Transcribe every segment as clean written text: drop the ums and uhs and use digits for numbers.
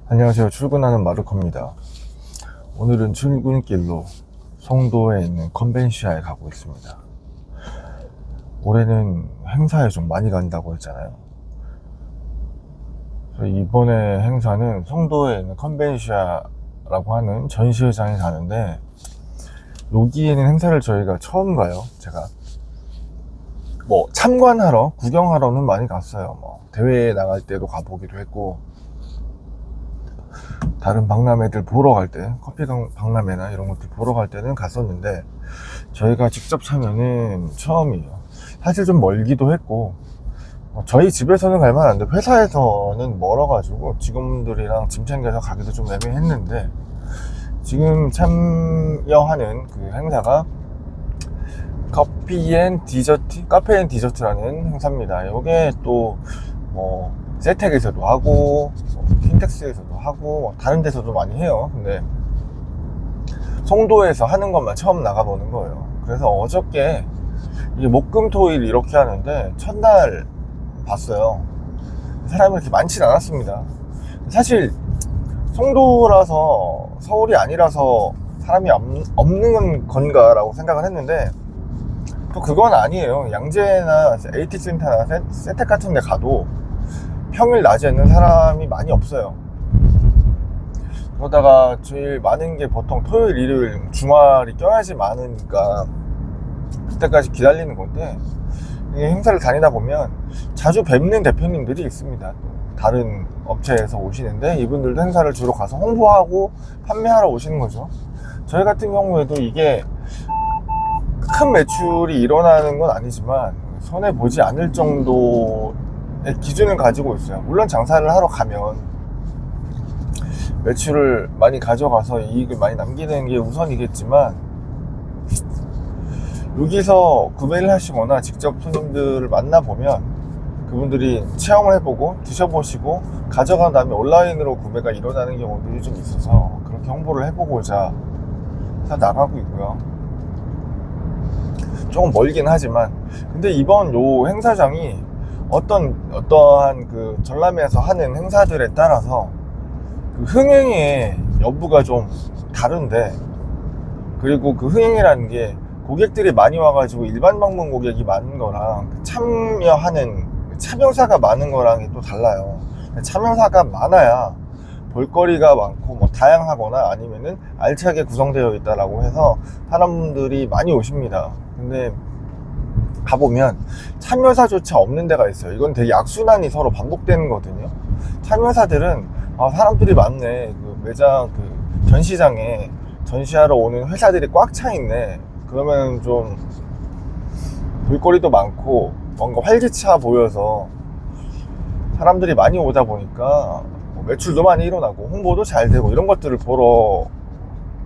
안녕하세요. 출근하는 마르코입니다. 오늘은 출근길로 송도에 있는 컨벤시아에 가고 있습니다. 올해는 행사에 좀 많이 간다고 했잖아요. 이번에 행사는 송도에 있는 컨벤시아라고 하는 전시회장에 가는데, 여기에는 행사를 저희가 처음 가요. 제가 참관하러, 구경하러는 많이 갔어요. 대회에 나갈 때도 가보기도 했고, 다른 박람회들 보러 갈 때, 커피 박람회나 이런 것들 보러 갈 때는 갔었는데, 저희가 직접 참여는 처음이에요. 사실 좀 멀기도 했고, 저희 집에서는 갈 만한데 회사에서는 멀어가지고 직원들이랑 짐 챙겨서 가기도 좀 애매했는데, 지금 참여하는 그 행사가 카페 앤 디저트라는 행사입니다. 이게 또 세텍에서도 하고 킨텍스에서도 하고 다른 데서도 많이 해요. 근데 송도에서 하는 것만 처음 나가보는 거예요. 그래서 어저께 이게 목금토일 이렇게 하는데 첫날 봤어요. 사람이 그렇게 많진 않았습니다. 사실 송도라서, 서울이 아니라서 사람이 없는 건가라고 생각을 했는데, 또 그건 아니에요. 양재나 AT센터나 세택 같은 데 가도 평일 낮에는 사람이 많이 없어요. 그러다가 제일 많은 게 보통 토요일, 일요일, 주말이 껴야지 많으니까 그때까지 기다리는 건데, 행사를 다니다 보면 자주 뵙는 대표님들이 있습니다. 다른 업체에서 오시는데, 이분들도 행사를 주로 가서 홍보하고 판매하러 오시는 거죠. 저희 같은 경우에도 이게 큰 매출이 일어나는 건 아니지만 손해보지 않을 정도의 기준을 가지고 있어요. 물론 장사를 하러 가면 매출을 많이 가져가서 이익을 많이 남기는 게 우선이겠지만, 여기서 구매를 하시거나 직접 손님들을 만나보면 그분들이 체험을 해보고 드셔보시고 가져간 다음에 온라인으로 구매가 일어나는 경우들이 좀 있어서 그렇게 홍보를 해보고자 해서 나가고 있고요. 조금 멀긴 하지만, 근데 이번 요 행사장이 어떠한 그 전람회에서 하는 행사들에 따라서 그 흥행의 여부가 좀 다른데, 그리고 그 흥행이라는 게 고객들이 많이 와가지고 일반 방문 고객이 많은 거랑 참여사가 많은 거랑이 또 달라요. 참여사가 많아야 볼거리가 많고 다양하거나 아니면은 알차게 구성되어 있다라고 해서 사람들이 많이 오십니다. 근데 가보면 참여사조차 없는 데가 있어요. 이건 되게 악순환이 서로 반복되는 거거든요. 참여사들은 사람들이 많네, 그 매장 그 전시장에 전시하러 오는 회사들이 꽉 차 있네, 그러면 좀 볼거리도 많고 뭔가 활기차 보여서 사람들이 많이 오다 보니까 매출도 많이 일어나고 홍보도 잘 되고 이런 것들을 보러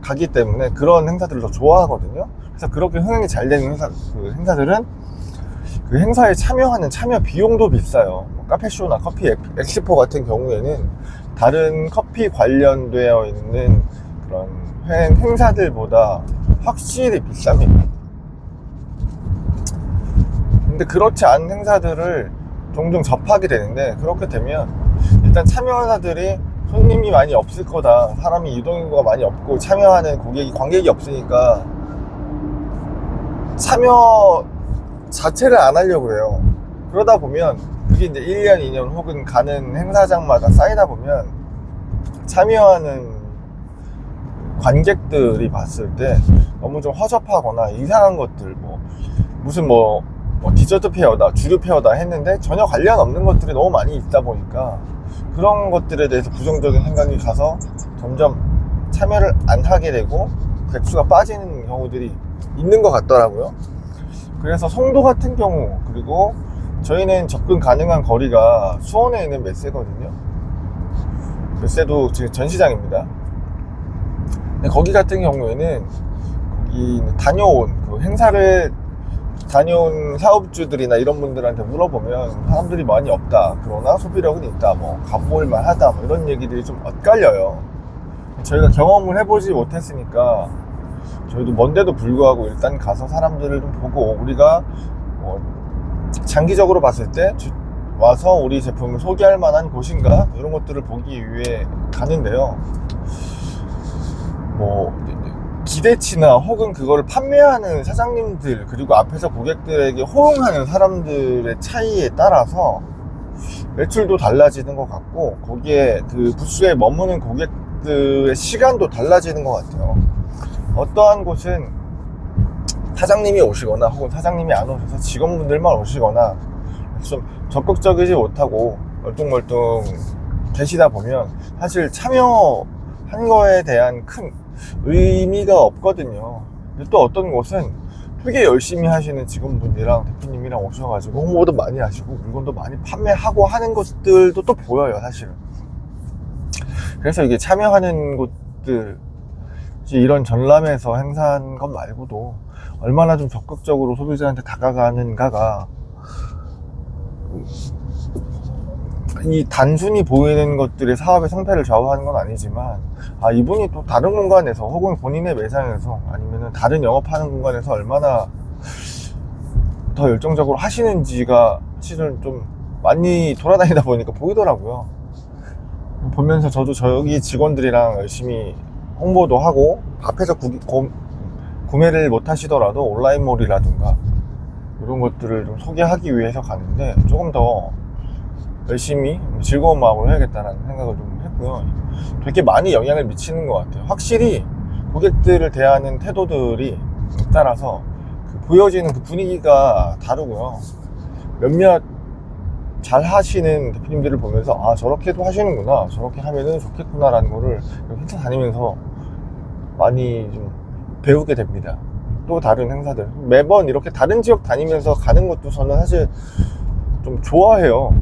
가기 때문에 그런 행사들을 더 좋아하거든요. 그래서 그렇게 흥행이 잘 되는 행사들은 그 행사에 참여하는 참여 비용도 비싸요. 카페쇼나 커피 엑스포 같은 경우에는 다른 커피 관련되어 있는 그런 행사들보다 확실히 비쌉니다. 근데 그렇지 않은 행사들을 종종 접하게 되는데, 그렇게 되면 일단 참여자들이 손님이 많이 없을 거다, 사람이 유동인구가 많이 없고 참여하는 관객이 없으니까 참여 자체를 안 하려고 해요. 그러다 보면 그게 이제 1년, 2년 혹은 가는 행사장마다 쌓이다 보면 참여하는 관객들이 봤을 때 너무 좀 허접하거나 이상한 것들, 무슨 디저트 페어다, 주류 페어다 했는데 전혀 관련 없는 것들이 너무 많이 있다 보니까 그런 것들에 대해서 부정적인 생각이 가서 점점 참여를 안 하게 되고 백수가 빠지는 경우들이 있는 것 같더라고요. 그래서 송도 같은 경우, 그리고 저희는 접근 가능한 거리가 수원에 있는 메세거든요. 메세도 지금 전시장입니다. 근데 거기 같은 경우에는 거기 다녀온 그 행사를 다녀온 사업주들이나 이런 분들한테 물어보면 사람들이 많이 없다, 그러나 소비력은 있다, 가볼만 하다, 이런 얘기들이 좀 엇갈려요. 저희가 경험을 해보지 못했으니까 저희도 먼데도 불구하고 일단 가서 사람들을 좀 보고, 우리가 장기적으로 봤을 때 와서 우리 제품을 소개할 만한 곳인가 이런 것들을 보기 위해 가는데요. 뭐 기대치나 혹은 그거를 판매하는 사장님들 그리고 앞에서 고객들에게 호응하는 사람들의 차이에 따라서 매출도 달라지는 것 같고 거기에 그 부스에 머무는 고객들의 시간도 달라지는 것 같아요. 어떠한 곳은 사장님이 오시거나 혹은 사장님이 안 오셔서 직원분들만 오시거나 좀 적극적이지 못하고 멀뚱멀뚱 계시다 보면 사실 참여한 거에 대한 큰 의미가 없거든요. 근데 또 어떤 곳은 되게 열심히 하시는 직원분이랑 대표님이랑 오셔가지고 홍보도 많이 하시고 물건도 많이 판매하고 하는 것들도 또 보여요, 사실은. 그래서 이게 참여하는 곳들, 이런 전람에서 행사한 것 말고도 얼마나 좀 적극적으로 소비자한테 다가가는가가 이 단순히 보이는 것들이 사업의 성패를 좌우하는 건 아니지만 이분이 또 다른 공간에서 혹은 본인의 매장에서 아니면 다른 영업하는 공간에서 얼마나 더 열정적으로 하시는지가 실은 좀 많이 돌아다니다 보니까 보이더라고요. 보면서 저도 저기 직원들이랑 열심히 홍보도 하고 앞에서 구매를 못 하시더라도 온라인몰이라든가 이런 것들을 좀 소개하기 위해서 가는데 조금 더 열심히 즐거운 마음으로 해야겠다는 생각을 좀 했고요. 되게 많이 영향을 미치는 것 같아요. 확실히 고객들을 대하는 태도들이 따라서 보여지는 그 분위기가 다르고요. 몇몇 잘 하시는 대표님들을 보면서 저렇게도 하시는구나, 저렇게 하면은 좋겠구나 라는 거를 행사 다니면서 많이 좀 배우게 됩니다. 또 다른 행사들 매번 이렇게 다른 지역 다니면서 가는 것도 저는 사실 좀 좋아해요.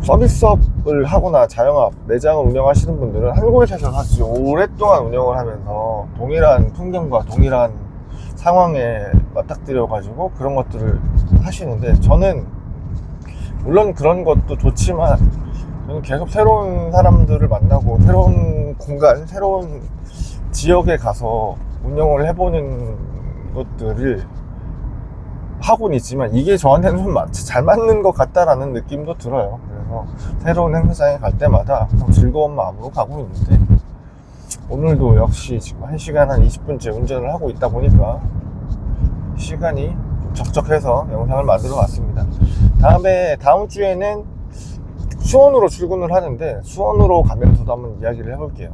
서비스업을 하거나 자영업 매장을 운영하시는 분들은 한 곳에서 사실 오랫동안 운영을 하면서 동일한 풍경과 동일한 상황에 맞닥뜨려 가지고 그런 것들을 하시는데, 저는 물론 그런 것도 좋지만 저는 계속 새로운 사람들을 만나고 새로운 공간, 새로운 지역에 가서 운영을 해보는 것들을 하고는 있지만 이게 저한테는 좀 잘 맞는 것 같다라는 느낌도 들어요. 그래서 새로운 행사장에 갈 때마다 좀 즐거운 마음으로 가고 있는데, 오늘도 역시 지금 1시간 한 20분째 운전을 하고 있다 보니까 시간이 좀 적적해서 영상을 만들어 왔습니다. 다음 주에는 수원으로 출근을 하는데 수원으로 가면서도 한번 이야기를 해볼게요.